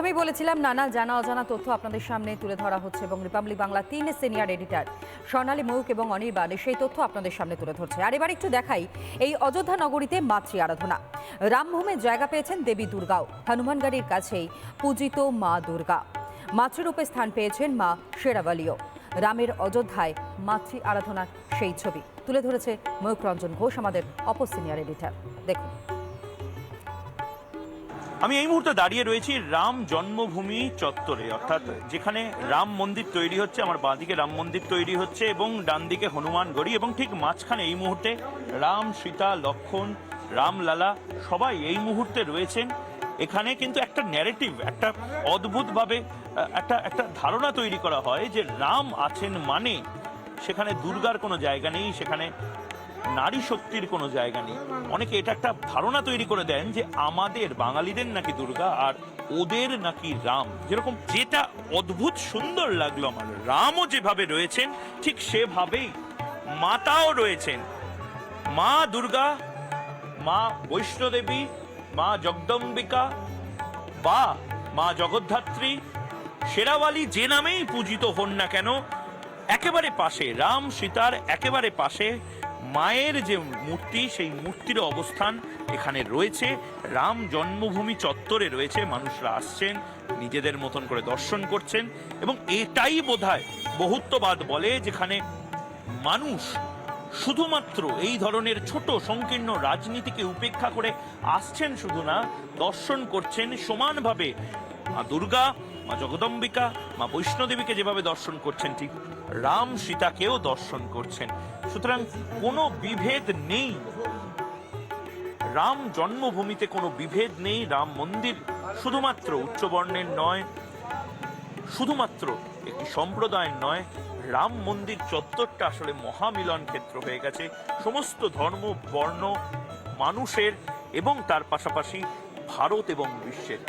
আমি বলেছিলাম নানা জানা অজানা তথ্য আপনাদের সামনে তুলে ধরা হচ্ছে এবং রিপাবলিক বাংলা 3 সিনিয়র এডিটর স্বর্ণালী মৌক এবং অনির্বাণ সেই তথ্য আপনাদের সামনে তুলে ধরছে। আর এবার একটু দেখাই এই অযোধ্যা নগরীতে মাতৃ আরাধনা। রামভূমে জায়গা পেয়েছেন দেবী দুর্গাও। হনুমানগড়ির কাছেই পূজিত মা দুর্গা, মাতৃরূপে স্থান পেয়েছেন মা শেরাওয়ালিও। রামের অযোধ্যায় মাতৃ আরাধনার সেই ছবি তুলে ধরেছে ময়ূক রঞ্জন ঘোষ, আমাদের অপর সিনিয়র এডিটর। দেখুন, আমি এই মুহূর্তে দাঁড়িয়ে রয়েছি রাম জন্মভূমি চত্বরে, অর্থাৎ যেখানে রাম মন্দির তৈরি হচ্ছে। আমার বাঁদিকে রাম মন্দির তৈরি হচ্ছে এবং ডান দিকে হনুমানগড়ি, এবং ঠিক মাঝখানে এই মুহূর্তে রাম, সীতা, লক্ষ্মণ, রামলালা সবাই এই মুহূর্তে রয়েছেন। এখানে কিন্তু একটা ন্যারেটিভ, একটা অদ্ভুতভাবে একটা ধারণা তৈরি করা হয় যে রাম আছেন মানে সেখানে দুর্গার কোনো জায়গা নেই, সেখানে নারী শক্তির কোনো জায়গা নেই। অনেকে এটা একটা ধারণা তৈরি করে দেন যে আমাদের বাঙালিদের নাকি দুর্গা আর ওদের নাকি রাম। যেরকম যেটা অদ্ভুত সুন্দর লাগলো আমার, রামও যেভাবে রয়েছেন ঠিক সেভাবেই মাতাও রয়েছেন। মা দুর্গা, মা বৈষ্ণোদেবী, মা জগদম্বিকা বা মা জগদ্ধাত্রী, শেরাওয়ালি যে নামেই পূজিত হন না কেন, একেবারে পাশে রাম সীতার একেবারে পাশে মায়ের যে মূর্তি, সেই মূর্তির অবস্থান এখানে রয়েছে। রাম জন্মভূমি চত্বরে রয়েছে, মানুষরা আসছেন, নিজেদের মতন করে দর্শন করছেন। এবং এটাই বোধহয় বহুত্ববাদ বলে, যেখানে মানুষ শুধুমাত্র এই ধরনের ছোট সংকীর্ণ রাজনীতিকে উপেক্ষা করে আসছেন, শুধু না দর্শন করছেন সমানভাবে মা দুর্গা, মা জগদম্বিকা, মা বৈষ্ণোদেবীকে যেভাবে দর্শন করছেন, ঠিক রাম সীতাকেও দর্শন করছেন। সুতরাং কোনো বিভেদ নেই, রাম জন্মভূমিতে কোনো বিভেদ নেই। রাম মন্দির শুধুমাত্র উচ্চবর্ণের নয়, শুধুমাত্র একটি সম্প্রদায়ের নয়, রাম মন্দির চত্বরটা আসলে মহামিলন ক্ষেত্র হয়ে গেছে সমস্ত ধর্ম বর্ণ মানুষের, এবং তার পাশাপাশি ভারত এবং বিশ্বের।